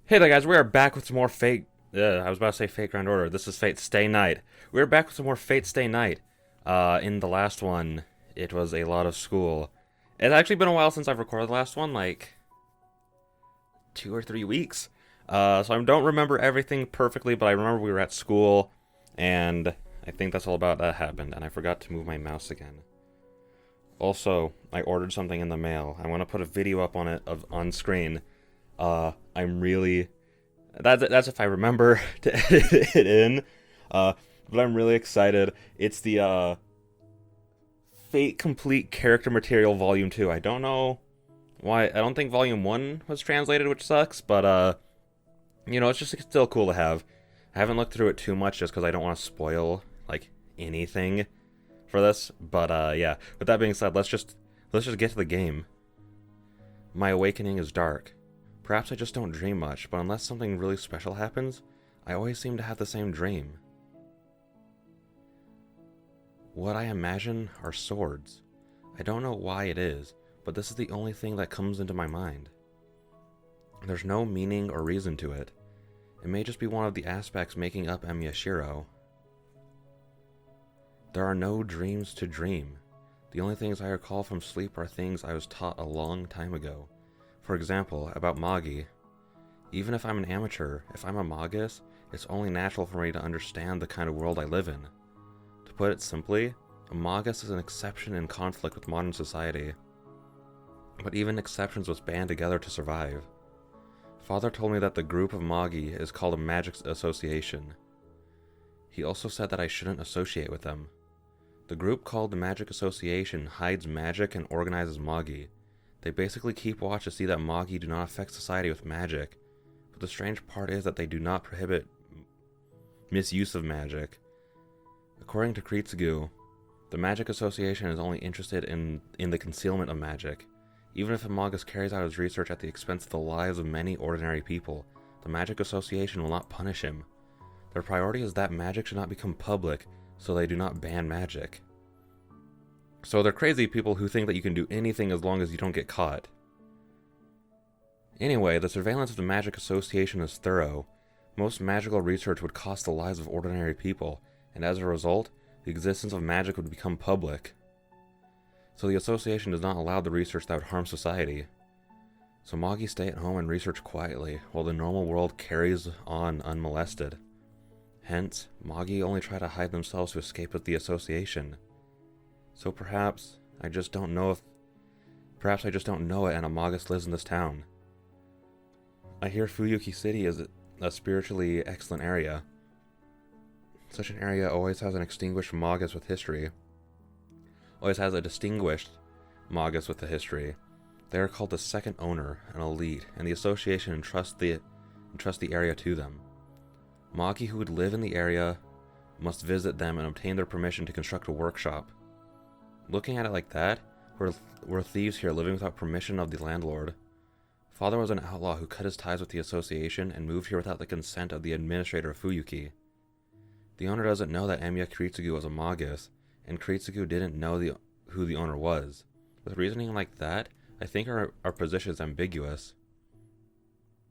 Hey there, guys. We are back with some more Fate. I was about to say Fate Grand Order. This is Fate Stay Night. We're back with some more Fate Stay Night. In the last one, it was a lot of school. It's actually been a while since I've recorded the last one, like 2 or 3 weeks. So I don't remember everything perfectly, but I remember we were at school, and I think that's all about that happened. And I forgot to move my mouse again. Also, I ordered something in the mail. I want to put a video up on it on screen. I'm really that's if I remember to edit it in. But I'm really excited. It's the Fate Complete Character Material Volume 2. I don't know why. I don't think Volume 1 was translated, which sucks, but it's just still cool to have. I haven't looked through it too much just because I don't want to spoil like anything for this. But yeah. With that being said, let's just get to the game. My awakening is dark. Perhaps I just don't dream much, but unless something really special happens, I always seem to have the same dream. What I imagine are swords. I don't know why it is, but this is the only thing that comes into my mind. There's no meaning or reason to it. It may just be one of the aspects making up Emyashiro. There are no dreams to dream. The only things I recall from sleep are things I was taught a long time ago. For example, about Magi. Even if I'm an amateur, if I'm a Magus, it's only natural for me to understand the kind of world I live in. To put it simply, a Magus is an exception in conflict with modern society. But even exceptions must band together to survive. Father told me that the group of Magi is called a magic association. He also said that I shouldn't associate with them. The group called the Magic Association hides magic and organizes Magi. They basically keep watch to see that Magi do not affect society with magic, but the strange part is that they do not prohibit misuse of magic. According to Kritsugu, the Magic Association is only interested in the concealment of magic. Even if a Magus carries out his research at the expense of the lives of many ordinary people, the Magic Association will not punish him. Their priority is that magic should not become public, so they do not ban magic. So they're crazy people who think that you can do anything as long as you don't get caught. Anyway, the surveillance of the Magic Association is thorough. Most magical research would cost the lives of ordinary people, and as a result, the existence of magic would become public. So the association does not allow the research that would harm society. So Magi stay at home and research quietly, while the normal world carries on unmolested. Hence, Magi only try to hide themselves to escape with the association. So perhaps I just don't know it and a Magus lives in this town. I hear Fuyuki City is a spiritually excellent area. Such an area always has a distinguished Magus with a history. They are called the second owner, an elite, and the association entrusts the area to them. Magi who would live in the area must visit them and obtain their permission to construct a workshop. Looking at it like that, we're thieves here living without permission of the landlord. Father was an outlaw who cut his ties with the association and moved here without the consent of the administrator of Fuyuki. The owner doesn't know that Emiya Kritsugu was a Magus, and Kritsugu didn't know who the owner was. With reasoning like that, I think our position is ambiguous.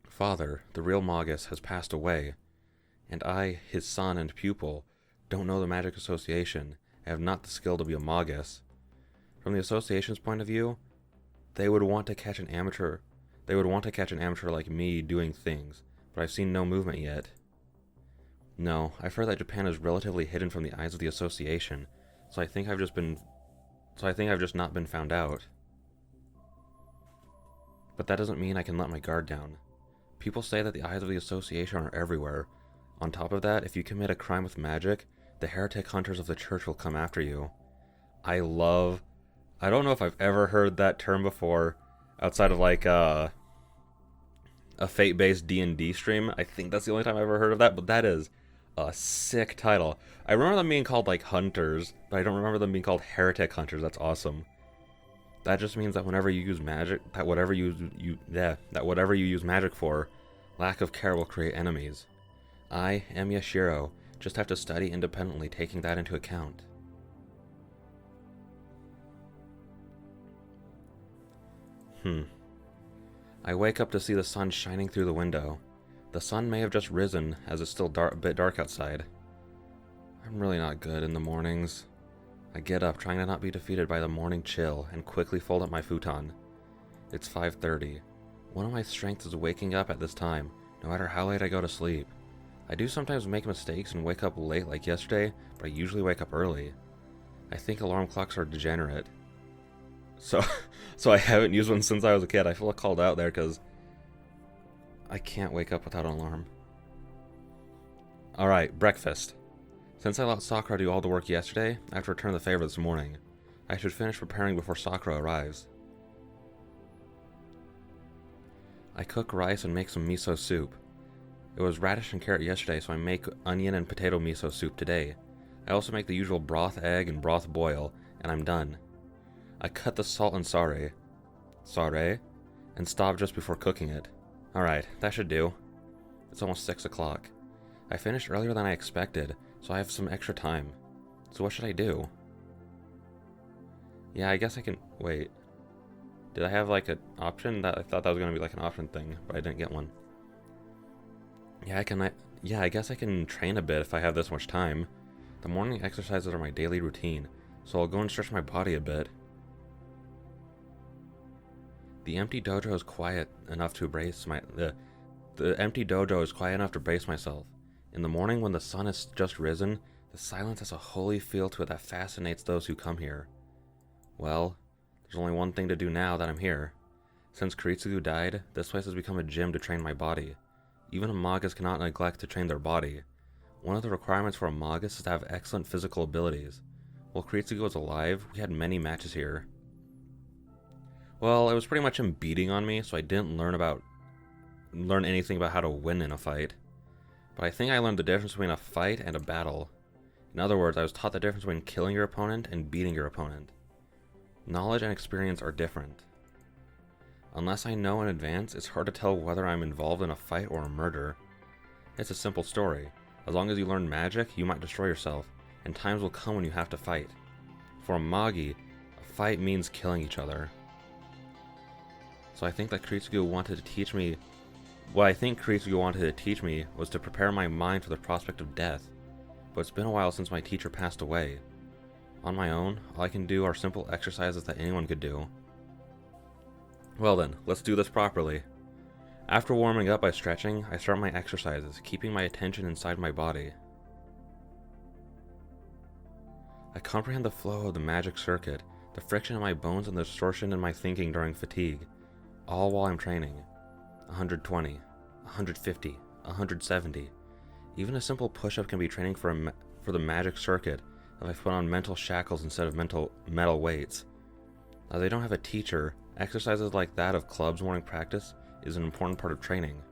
Father, the real Magus, has passed away, and I, his son and pupil, don't know the Magic Association and have not the skill to be a Magus. From the association's point of view, they would want to catch an amateur like me doing things, but I've seen no movement yet. No, I've heard that Japan is relatively hidden from the eyes of the association, so I think I've just not been found out. But that doesn't mean I can let my guard down. People say that the eyes of the association are everywhere. On top of that, if you commit a crime with magic, the heretic hunters of the church will come after you. I don't know if I've ever heard that term before, outside of like a Fate-based D&D stream. I think that's the only time I've ever heard of that, but that is a sick title. I remember them being called like hunters, but I don't remember them being called heretic hunters. That's awesome. That just means that whenever you use magic, that whatever you use magic for, lack of care will create enemies. I, Emyashiro, just have to study independently, taking that into account. I wake up to see the sun shining through the window. The sun may have just risen, as it's still a bit dark outside. I'm really not good in the mornings. I get up, trying to not be defeated by the morning chill, and quickly fold up my futon. It's 5:30. One of my strengths is waking up at this time, no matter how late I go to sleep. I do sometimes make mistakes and wake up late like yesterday, but I usually wake up early. I think alarm clocks are degenerate. So I haven't used one since I was a kid. I feel called out there because I can't wake up without an alarm. Alright, breakfast. Since I let Sakura do all the work yesterday, I have to return the favor this morning. I should finish preparing before Sakura arrives. I cook rice and make some miso soup. It was radish and carrot yesterday, so I make onion and potato miso soup today. I also make the usual broth egg and broth boil, and I'm done. I cut the salt and sare, and stop just before cooking it. Alright, that should do. It's almost 6 o'clock. I finished earlier than I expected, so I have some extra time. So what should I do? Yeah, I guess I can... Wait. Did I have like an option? I thought that was going to be like an option thing, but I didn't get one. Yeah, I guess I can train a bit if I have this much time. The morning exercises are my daily routine, so I'll go and stretch my body a bit. The empty dojo is quiet enough to brace the empty dojo is quiet enough to brace myself. In the morning, when the sun has just risen, the silence has a holy feel to it that fascinates those who come here. Well, there's only one thing to do now that I'm here. Since Kiritsugu died, this place has become a gym to train my body. Even a magus cannot neglect to train their body. One of the requirements for a magus is to have excellent physical abilities. While Kiritsugu was alive, we had many matches here. Well, it was pretty much him beating on me, so I didn't learn anything about how to win in a fight. But I think I learned the difference between a fight and a battle. In other words, I was taught the difference between killing your opponent and beating your opponent. Knowledge and experience are different. Unless I know in advance, it's hard to tell whether I'm involved in a fight or a murder. It's a simple story. As long as you learn magic, you might destroy yourself, and times will come when you have to fight. For a Magi, a fight means killing each other. So I think that Kiritsugu wanted to teach me... What I think Kiritsugu wanted to teach me was to prepare my mind for the prospect of death. But it's been a while since my teacher passed away. On my own, all I can do are simple exercises that anyone could do. Well then, let's do this properly. After warming up by stretching, I start my exercises, keeping my attention inside my body. I comprehend the flow of the magic circuit, the friction in my bones and the distortion in my thinking during fatigue, all while I'm training. 120, 150, 170. Even a simple push-up can be training for the magic circuit if I put on mental shackles instead of metal weights. As I don't have a teacher, exercises like that of club's morning practice is an important part of training.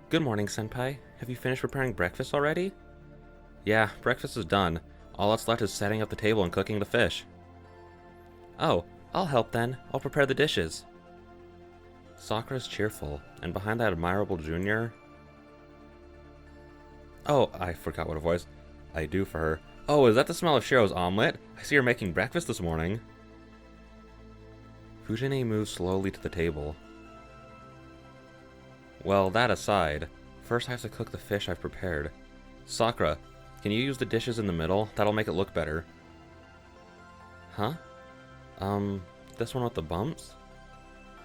Good morning, Senpai. Have you finished preparing breakfast already? Yeah, breakfast is done. All that's left is setting up the table and cooking the fish. Oh, I'll help then. I'll prepare the dishes. Sakura's cheerful, and behind that admirable junior... Oh, I forgot what a voice I do for her. Oh, is that the smell of Shiro's omelet? I see you're making breakfast this morning. Fujine moves slowly to the table. Well, that aside, first I have to cook the fish I've prepared. Sakura, can you use the dishes in the middle? That'll make it look better. Huh? This one with the bumps?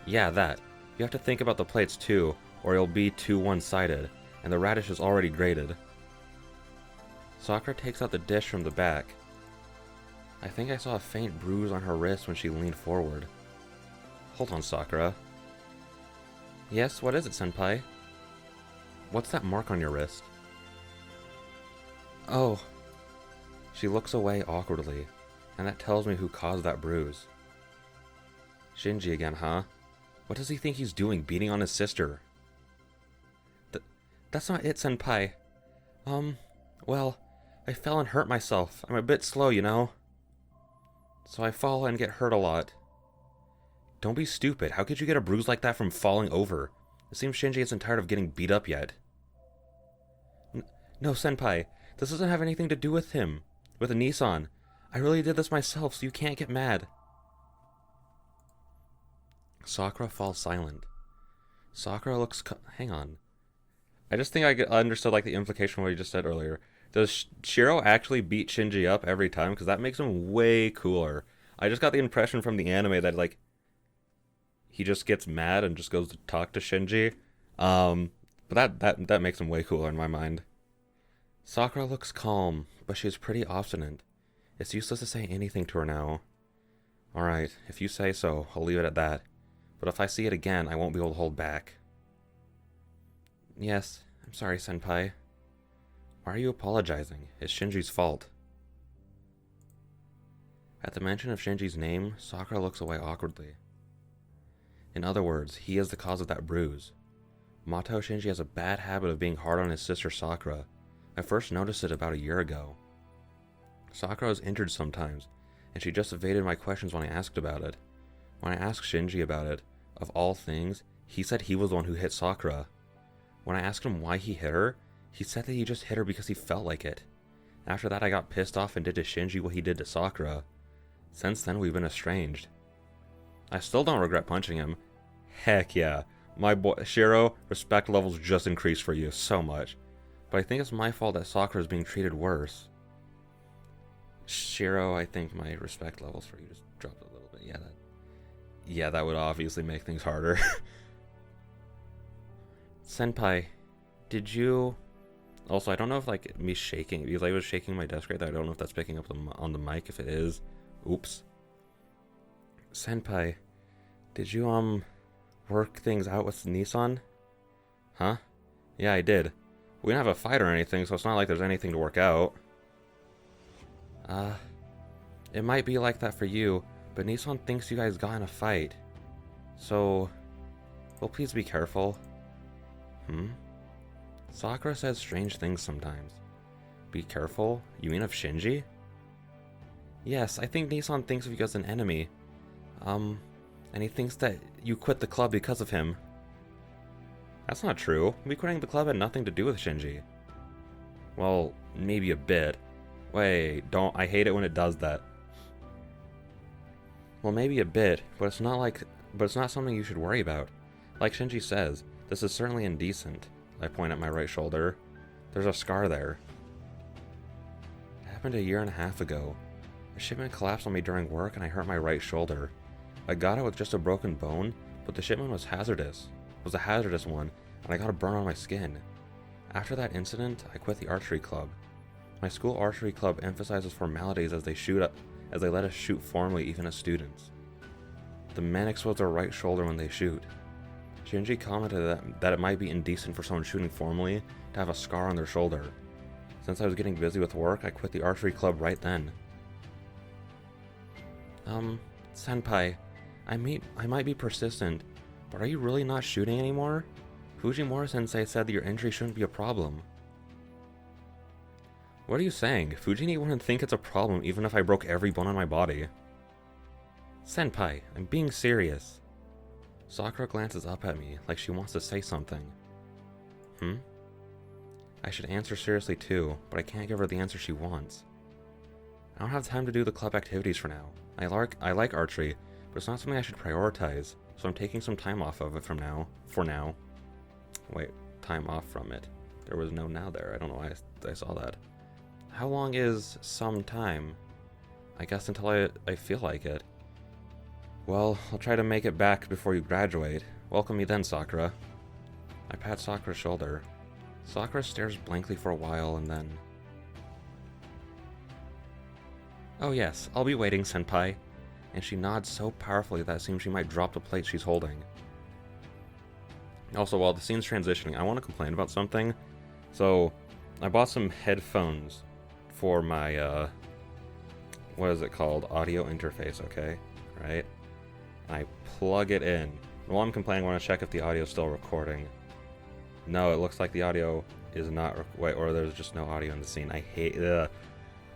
Yeah, that. You have to think about the plates too, or it'll be too one-sided, and the radish is already grated. Sakura takes out the dish from the back. I think I saw a faint bruise on her wrist when she leaned forward. Hold on, Sakura. Yes, what is it, Senpai? What's that mark on your wrist? Oh. She looks away awkwardly, and that tells me who caused that bruise. Shinji again, huh? What does he think he's doing, beating on his sister? That's not it, Senpai. Well, I fell and hurt myself. I'm a bit slow, you know. So I fall and get hurt a lot. Don't be stupid. How could you get a bruise like that from falling over? It seems Shinji isn't tired of getting beat up yet. No, Senpai. This doesn't have anything to do with him. With a Nissan. I really did this myself, so you can't get mad. Sakura falls silent. Sakura looks... Hang on. I just think I understood like the implication of what you just said earlier. Does Shiro actually beat Shinji up every time? Because that makes him way cooler. I just got the impression from the anime that like he just gets mad and just goes to talk to Shinji. But that makes him way cooler in my mind. Sakura looks calm, but she's pretty obstinate. It's useless to say anything to her now. Alright, if you say so, I'll leave it at that. But if I see it again, I won't be able to hold back. Yes, I'm sorry, Senpai. Why are you apologizing? It's Shinji's fault. At the mention of Shinji's name, Sakura looks away awkwardly. In other words, he is the cause of that bruise. Mato Shinji has a bad habit of being hard on his sister Sakura. I first noticed it about a year ago. Sakura is injured sometimes, and she just evaded my questions when I asked about it. When I asked Shinji about it, of all things, he said he was the one who hit Sakura. When I asked him why he hit her, he said that he just hit her because he felt like it. After that I got pissed off and did to Shinji what he did to Sakura. Since then we've been estranged. I still don't regret punching him. Heck yeah. My boy Shiro, respect levels just increased for you so much. But I think it's my fault that Sakura is being treated worse. Shiro, I think my respect levels for you just dropped a little bit. Yeah, that would obviously make things harder. Senpai, did you... Also, I don't know if like me shaking, because I was shaking my desk right there. I don't know if that's picking up on the mic. If it is, oops. Senpai, did you work things out with Nissan? Huh? Yeah, I did. We didn't have a fight or anything, so it's not like there's anything to work out. It might be like that for you, but Nissan thinks you guys got in a fight. So, well, please be careful. Sakura says strange things sometimes. Be careful? You mean of Shinji? Yes, I think Nissan thinks of you as an enemy. And he thinks that you quit the club because of him. That's not true. Me quitting the club had nothing to do with Shinji. Well, maybe a bit. Wait, I hate it when it does that. Well, maybe a bit, but it's not something you should worry about. Like Shinji says, this is certainly indecent. I point at my right shoulder. There's a scar there. It happened a year and a half ago. A shipment collapsed on me during work and I hurt my right shoulder. I got out with just a broken bone, but the shipment was hazardous. It was a hazardous one, and I got a burn on my skin. After that incident, I quit the archery club. My school archery club emphasizes formalities as they let us shoot formally even as students. The men expose their right shoulder when they shoot. Shinji commented that it might be indecent for someone shooting formally to have a scar on their shoulder. Since I was getting busy with work, I quit the archery club right then. Senpai, I might be persistent, but are you really not shooting anymore? Fujimura-sensei said that your injury shouldn't be a problem. What are you saying? Fujini wouldn't think it's a problem even if I broke every bone on my body. Senpai, I'm being serious. Sakura glances up at me, like she wants to say something. I should answer seriously too, but I can't give her the answer she wants. I don't have time to do the club activities for now. I like archery, but it's not something I should prioritize, so I'm taking some time off of it for now. Wait, time off from it. There was no now there. I don't know why I saw that. How long is some time? I guess until I feel like it. Well, I'll try to make it back before you graduate. Welcome me then, Sakura. I pat Sakura's shoulder. Sakura stares blankly for a while and then... Oh yes, I'll be waiting, Senpai. And she nods so powerfully that it seems she might drop the plate she's holding. Also, while the scene's transitioning, I want to complain about something. So, I bought some headphones for my, what is it called? Audio interface, okay? Right? I plug it in. While I'm complaining, I want to check if the audio is still recording. No, it looks like the audio is not, or there's just no audio in the scene. I hate,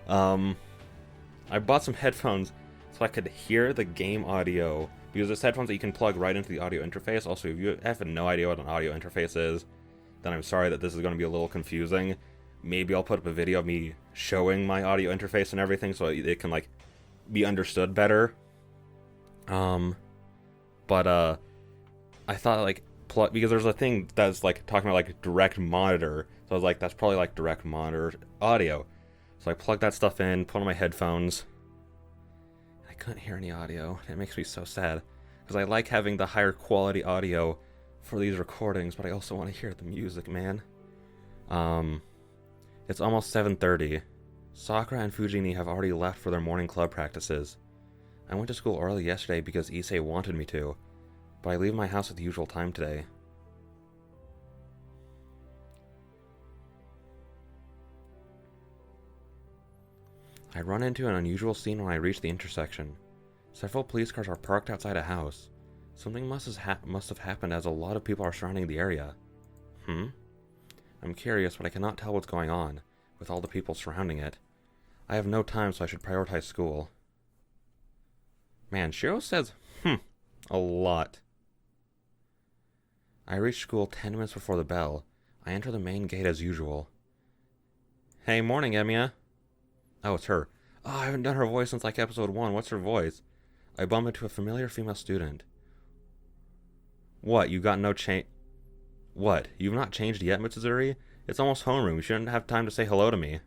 I bought some headphones so I could hear the game audio, because there's headphones that you can plug right into the audio interface. Also, if you have no idea what an audio interface is, then I'm sorry that this is going to be a little confusing. Maybe I'll put up a video of me showing my audio interface and everything so it can, like, be understood better. But I thought like because there's a thing that's like talking about like direct monitor, so I was like, that's probably like direct monitor audio. So I plugged that stuff in, put on my headphones. I couldn't hear any audio. It makes me so sad because I like having the higher quality audio for these recordings, but I also want to hear the music, man. It's almost 7:30. Sakura and Fujini have already left for their morning club practices. I went to school early yesterday because Issei wanted me to, but I leave my house at the usual time today. I run into an unusual scene when I reach the intersection. Several police cars are parked outside a house. Something must have happened as a lot of people are surrounding the area. I'm curious, but I cannot tell what's going on, with all the people surrounding it. I have no time, so I should prioritize school. Man, Shiro says, a lot. I reach school 10 minutes before the bell. I enter the main gate as usual. Hey, morning, Emiya. Oh, it's her. Oh, I haven't done her voice since like episode 1. What's her voice? I bump into a familiar female student. What, you got no change? What, you've not changed yet, Mitsuzuri? It's almost homeroom. You shouldn't have time to say hello to me.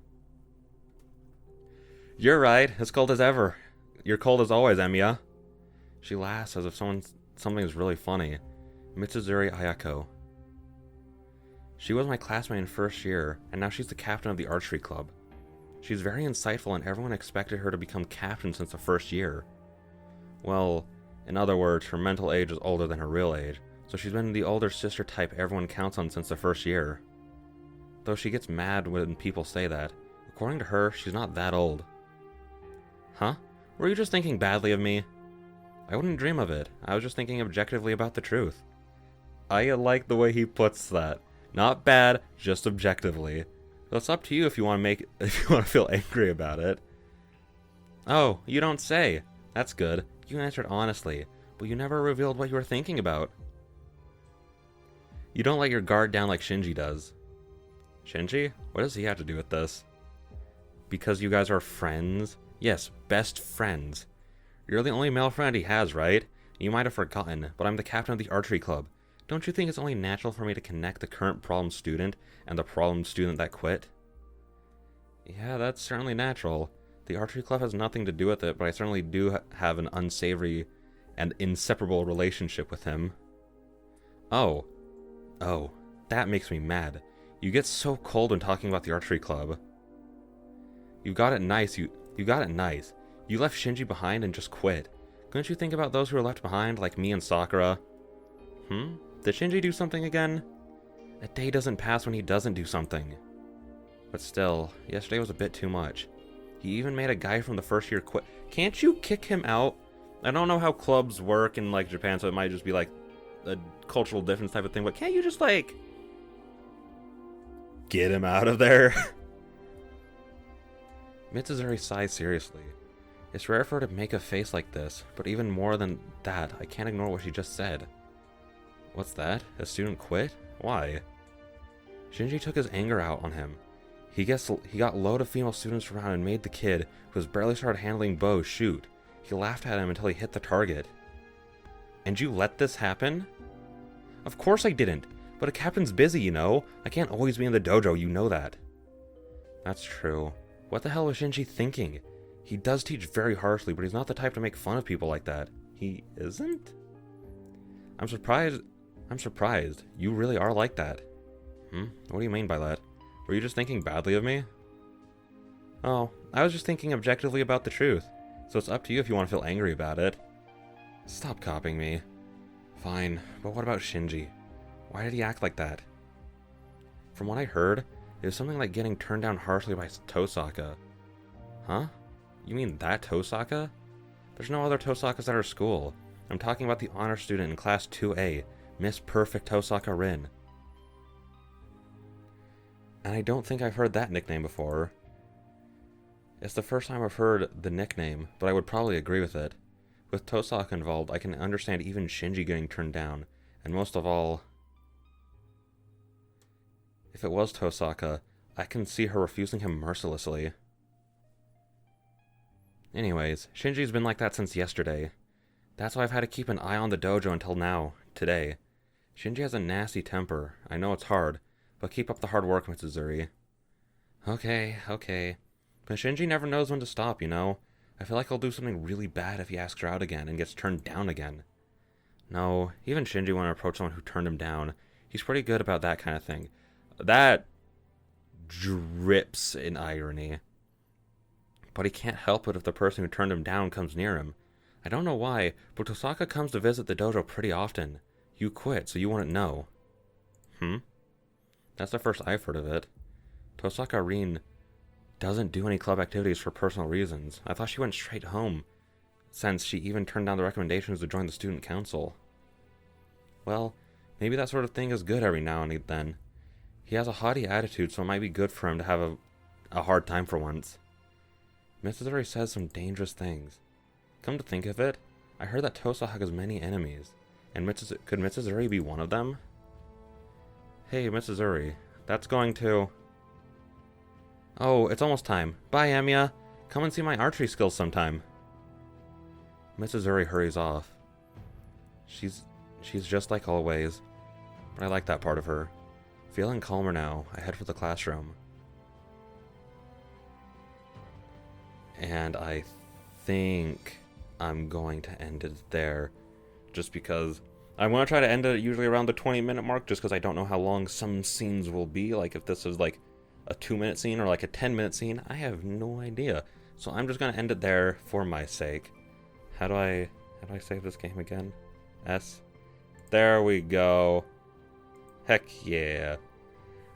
You're right. As cold as ever. You're cold as always, Emiya. She laughs as if something is really funny. Mitsuzuri Ayako. She was my classmate in first year, and now she's the captain of the archery club. She's very insightful, and everyone expected her to become captain since the first year. Well, in other words, her mental age is older than her real age, so she's been the older sister type everyone counts on since the first year. Though she gets mad when people say that, according to her, she's not that old. Huh? Were you just thinking badly of me? I wouldn't dream of it. I was just thinking objectively about the truth. I like the way he puts that. Not bad, just objectively. So it's up to you if you want to feel angry about it. Oh, you don't say. That's good. You answered honestly, but you never revealed what you were thinking about. You don't let your guard down like Shinji does. Shinji? What does he have to do with this? Because you guys are friends? Yes, best friends. You're the only male friend he has, right? You might have forgotten, but I'm the captain of the archery club. Don't you think it's only natural for me to connect the current problem student and the problem student that quit? Yeah, that's certainly natural. The archery club has nothing to do with it, but I certainly do have an unsavory and inseparable relationship with him. Oh, that makes me mad. You get so cold when talking about the archery club. You got it nice, you got it nice. You left Shinji behind and just quit. Couldn't you think about those who were left behind, like me and Sakura? Did Shinji do something again? A day doesn't pass when he doesn't do something. But still, yesterday was a bit too much. He even made a guy from the first year quit. Can't you kick him out? I don't know how clubs work in like Japan, so it might just be like a cultural difference type of thing, but can't you just like get him out of there? Mitsuzuri sighs seriously. It's rare for her to make a face like this, but even more than that, I can't ignore what she just said. What's that? A student quit? Why? Shinji took his anger out on him. He got a load of female students around and made the kid, who has barely started handling bows, shoot. He laughed at him until he hit the target. And you let this happen? Of course I didn't, but a captain's busy, you know. I can't always be in the dojo, you know that. That's true. What the hell was Shinji thinking? He does teach very harshly, but he's not the type to make fun of people like that. He isn't? I'm surprised. You really are like that. What do you mean by that? Were you just thinking badly of me? Oh, I was just thinking objectively about the truth. So it's up to you if you want to feel angry about it. Stop copying me. Fine, but what about Shinji? Why did he act like that? From what I heard, it was something like getting turned down harshly by Tosaka. Huh? You mean that Tosaka? There's no other Tosakas at our school. I'm talking about the honor student in class 2A, Miss Perfect Tosaka Rin. And I don't think I've heard that nickname before. It's the first time I've heard the nickname, but I would probably agree with it. With Tosaka involved, I can understand even Shinji getting turned down, and most of all, if it was Tosaka, I can see her refusing him mercilessly. Anyways, Shinji's been like that since yesterday. That's why I've had to keep an eye on the dojo until now, today. Shinji has a nasty temper. I know it's hard, but keep up the hard work, Mitsuzuri. Okay, okay. But Shinji never knows when to stop, you know? I feel like he'll do something really bad if he asks her out again and gets turned down again. No, even Shinji won't approach someone who turned him down. He's pretty good about that kind of thing. That drips in irony. But he can't help it if the person who turned him down comes near him. I don't know why, but Tosaka comes to visit the dojo pretty often. You quit, so you wouldn't know. That's the first I've heard of it. Tosaka Rin doesn't do any club activities for personal reasons. I thought she went straight home, since she even turned down the recommendations to join the student council. Well, maybe that sort of thing is good every now and then. He has a haughty attitude, so it might be good for him to have a hard time for once. Mitsuzuri says some dangerous things. Come to think of it, I heard that Tosaka has many enemies, and could Mitsuzuri be one of them? Hey, Mitsuzuri, that's going to... Oh, it's almost time. Bye, Amiya. Come and see my archery skills sometime. Mitsuzuri hurries off. She's just like always, but I like that part of her. Feeling calmer now, I head for the classroom. And I think I'm going to end it there, just because I want to try to end it usually around the 20-minute mark, just because I don't know how long some scenes will be. Like if this is like a 2-minute scene or like a 10-minute scene, I have no idea. So I'm just gonna end it there for my sake. How do I save this game again? S. There we go. Heck yeah.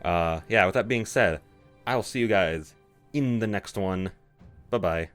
Yeah, with that being said, I will see you guys in the next one. Bye-bye.